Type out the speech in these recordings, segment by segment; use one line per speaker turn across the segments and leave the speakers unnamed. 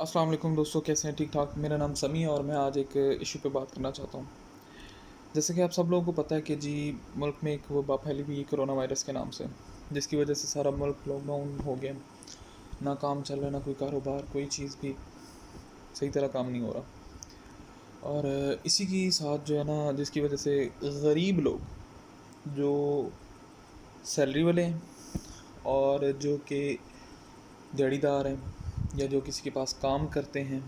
अस्सलाम वालेकुम दोस्तों, कैसे हैं? ठीक ठाक। मेरा नाम समी है और मैं आज एक इशू पे बात करना चाहता हूँ। जैसे कि आप सब लोगों को पता है कि जी मुल्क में एक वबा फैली हुई है कोरोना वायरस के नाम से, जिसकी वजह से सारा मुल्क लॉकडाउन हो गया। ना काम चल रहा, ना कोई कारोबार, कोई चीज़ भी सही तरह काम नहीं हो रहा। और इसी की साथ जो है ना, जिसकी वजह से गरीब लोग जो सैलरी वाले हैं और जो कि दिहाड़ीदार हैं या जो किसी के पास काम करते हैं,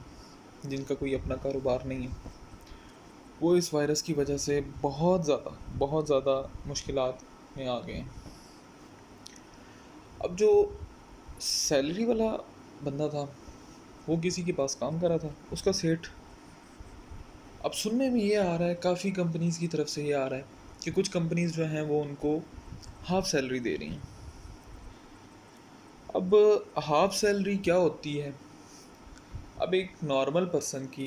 जिनका कोई अपना कारोबार नहीं है, वो इस वायरस की वजह से बहुत ज़्यादा मुश्किलात में आ गए हैं। अब जो सैलरी वाला बंदा था, वो किसी के पास काम कर रहा था, उसका सेठ, अब सुनने में ये आ रहा है, काफ़ी कंपनीज़ की तरफ से ये आ रहा है कि कुछ कंपनीज़ जो हैं वो उनको हाफ़ सैलरी दे रही हैं। अब हाफ़ सैलरी क्या होती है? अब एक नॉर्मल पर्सन की,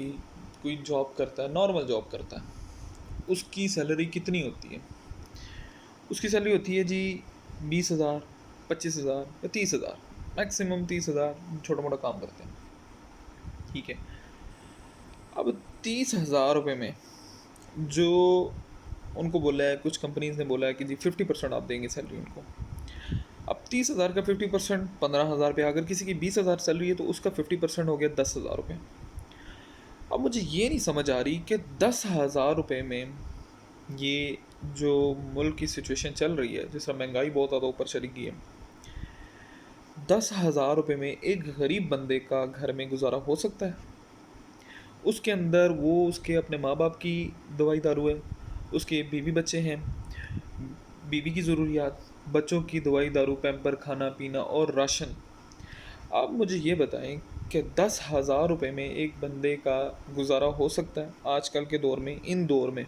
कोई जॉब करता है, नॉर्मल जॉब करता है, उसकी सैलरी कितनी होती है? उसकी सैलरी होती है जी 20,000, 25,000 या 30,000, मैक्सिमम 30,000। छोटा मोटा काम करते हैं, ठीक है। अब 30,000 रुपये में जो उनको बोला है, कुछ कंपनीज ने बोला है कि जी 50% आप देंगे सैलरी उनको। अब 30,000 का 50% 15,000 रुपये। अगर किसी की 20,000 सैलरी है तो उसका 50% हो गया 10,000 रुपये। अब मुझे ये नहीं समझ आ रही कि 10,000 रुपये में ये जो मुल्क की सिचुएशन चल रही है, जिस तरह महंगाई बहुत ज़्यादा ऊपर चली गई है, 10,000 रुपये में एक गरीब बंदे का घर में गुजारा हो सकता है? उसके अंदर वो उसके अपने माँ बाप की दवाई दारू है, उसके बीवी बच्चे हैं, बीवी की ज़रूरियात, बच्चों की दवाई दारू, पैम्पर, खाना पीना और राशन। आप मुझे ये बताएं कि 10,000 रुपये में एक बंदे का गुजारा हो सकता है आजकल के दौर में, इन दौर में?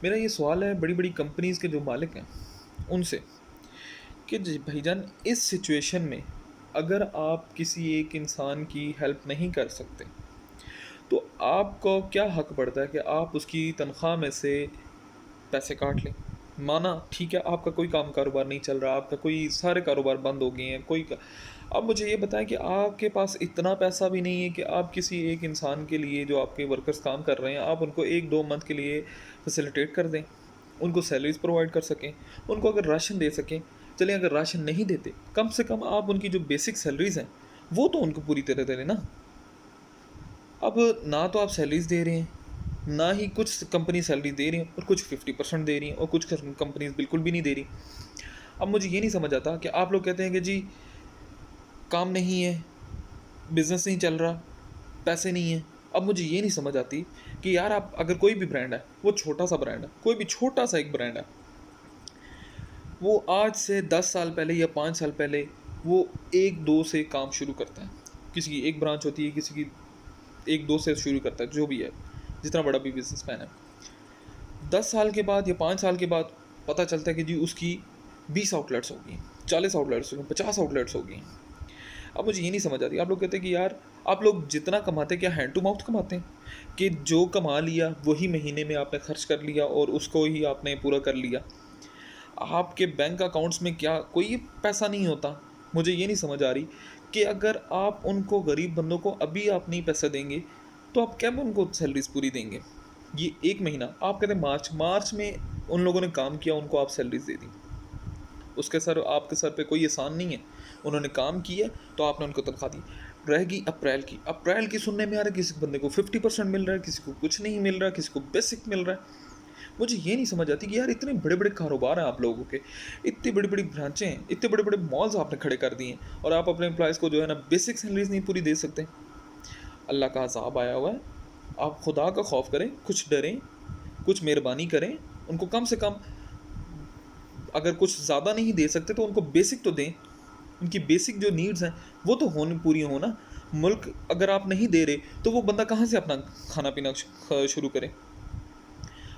मेरा ये सवाल है बड़ी बड़ी कंपनीज़ के जो मालिक हैं उनसे, कि जी भाईजान, इस सिचुएशन में अगर आप किसी एक इंसान की हेल्प नहीं कर सकते, तो आपको क्या हक पड़ता है कि आप उसकी तनख्वाह में से पैसे काट लें? माना ठीक है, आपका कोई काम कारोबार नहीं चल रहा, आपका कोई सारे कारोबार बंद हो गए हैं, अब मुझे ये बताएं कि आपके पास इतना पैसा भी नहीं है कि आप किसी एक इंसान के लिए, जो आपके वर्कर्स काम कर रहे हैं, आप उनको 1-2 मंथ के लिए फैसिलिटेट कर दें, उनको सैलरीज प्रोवाइड कर सकें, उनको अगर राशन दे सकें। चलें, अगर राशन नहीं देते, कम से कम आप उनकी जो बेसिक सैलरीज हैं वो तो उनको पूरी तरह दे दें ना। अब ना तो आप सैलरीज दे रहे हैं, ना ही कुछ कंपनी सैलरी दे रही हैं, और कुछ 50% दे रही हैं, और कुछ कंपनीज बिल्कुल भी नहीं दे रही। अब मुझे ये नहीं समझ आता कि आप लोग कहते हैं कि जी काम नहीं है, बिज़नेस नहीं चल रहा, पैसे नहीं हैं। अब मुझे ये नहीं समझ आती कि यार, आप अगर कोई भी ब्रांड है, वो छोटा सा ब्रांड है, कोई भी छोटा सा एक ब्रांड है, वो आज से 10 साल पहले या 5 साल पहले वो 1-2 से काम शुरू करता है। किसी की एक ब्रांच होती है, किसी की 1-2 से शुरू करता है, जो भी है, जितना बड़ा भी बिजनेसमैन है। 10 साल के बाद या 5 साल के बाद पता चलता है कि जी उसकी 20 आउटलेट्स होगी, 40 आउटलेट्स होगी, 50 आउटलेट्स होगी। अब मुझे ये नहीं समझ आती, आप लोग कहते हैं कि यार, आप लोग जितना कमाते हैं, क्या हैंड टू माउथ कमाते हैं, कि जो कमा लिया वही महीने में आपने खर्च कर लिया और उसको ही आपने पूरा कर लिया? आपके बैंक अकाउंट्स में क्या कोई पैसा नहीं होता? मुझे ये नहीं समझ आ रही कि अगर आप उनको, गरीब बंदों को, अभी आप नहीं पैसा देंगे, तो आप कब उनको सैलरीज पूरी देंगे? ये एक महीना, आप कहते हैं मार्च मार्च में उन लोगों ने काम किया, उनको आप सैलरीज दे दी, उसके सर, आपके सर पे कोई एहसान नहीं है, उन्होंने काम किया तो आपने उनको तनख्वाह दी। रहेगी अप्रैल की सुनने में आ रहा है किसी बंदे को 50% मिल रहा है, किसी को कुछ नहीं मिल रहा, किसी को बेसिक मिल रहा है। मुझे ये नहीं समझ आती कि यार, इतने बड़े बड़े कारोबार हैं आप लोगों के, इतनी बड़ी बड़ी ब्रांचें हैं, इतने बड़े बड़े मॉल्स आपने खड़े कर दिए हैं, और आप अपने एम्प्लॉयज़ को जो है ना बेसिक सैलरीज नहीं पूरी दे सकते। अल्लाह का अज़ाब आया हुआ है। आप खुदा का खौफ करें, कुछ डरें, कुछ मेहरबानी करें, उनको कम से कम, अगर कुछ ज़्यादा नहीं दे सकते तो उनको बेसिक तो दें। उनकी बेसिक जो नीड्स हैं वो तो होनी, पूरी हो ना। मुल्क अगर आप नहीं दे रहे तो वो बंदा कहाँ से अपना खाना पीना शुरू करे?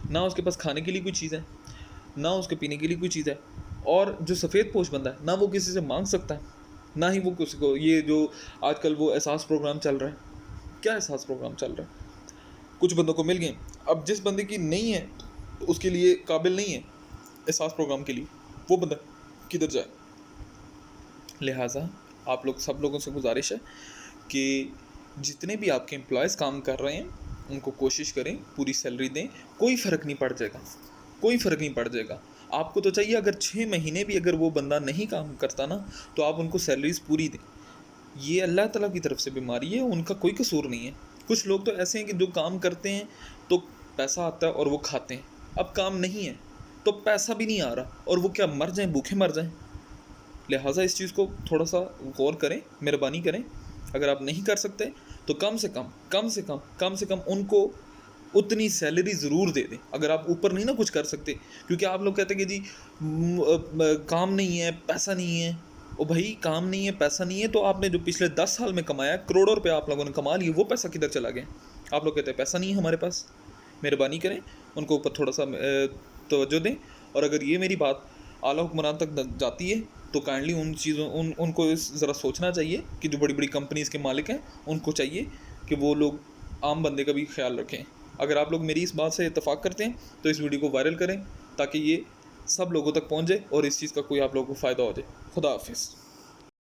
ना उसके पास खाने के लिए कोई चीज़ है, ना उसके पीने के लिए कोई चीज़ है, और जो सफ़ेद पोश बंदा है, ना वो किसी से मांग सकता है, ना ही वो किसी को, ये जो आजकल वो एहसास प्रोग्राम चल रहा है, क्या एहसास प्रोग्राम चल रहा है, कुछ बंदों को मिल गए। अब जिस बंदे की नहीं है, तो उसके लिए काबिल नहीं है एहसास प्रोग्राम के लिए, वो बंदा किधर जाए? लिहाजा आप लोग सब लोगों से गुजारिश है कि जितने भी आपके एम्प्लॉयज़ काम कर रहे हैं उनको कोशिश करें पूरी सैलरी दें, कोई फ़र्क नहीं पड़ जाएगा, कोई फ़र्क नहीं पड़ जाएगा। आपको तो चाहिए अगर 6 महीने भी अगर वो बंदा नहीं काम करता ना, तो आप उनको सैलरीज़ पूरी दें। ये अल्लाह ताला की तरफ से बीमारी है, उनका कोई कसूर नहीं है। कुछ लोग तो ऐसे हैं कि जो काम करते हैं तो पैसा आता है और वो खाते हैं, अब काम नहीं है तो पैसा भी नहीं आ रहा और वो क्या मर जाएं, भूखे मर जाएं। लिहाजा इस चीज़ को थोड़ा सा गौर करें, मेहरबानी करें। अगर आप नहीं कर सकते तो कम से कम उनको उतनी सैलरी ज़रूर दे दें। अगर आप ऊपर नहीं ना कुछ कर सकते, क्योंकि आप लोग कहते हैं कि जी काम नहीं है, पैसा नहीं है। ओ भाई, काम नहीं है, पैसा नहीं है, तो आपने जो पिछले 10 साल में कमाया, करोड़ों रुपए आप लोगों ने कमा लिए, वो पैसा किधर चला गया? आप लोग कहते हैं पैसा नहीं है हमारे पास। मेहरबानी करें, उनको ऊपर थोड़ा सा तवज्जो दें। और अगर ये मेरी बात आला हुक्मरान तक जाती है तो काइंडली उन चीज़ों उनको ज़रा सोचना चाहिए कि जो बड़ी बड़ी कंपनीज़ के मालिक हैं उनको चाहिए कि वो लोग आम बंदे का भी ख्याल रखें। अगर आप लोग मेरी इस बात से इत्तेफाक करते हैं तो इस वीडियो को वायरल करें ताकि ये सब लोगों तक पहुंच जाए और इस चीज़ का कोई आप लोगों को फ़ायदा हो जाए। खुदा हाफिज़।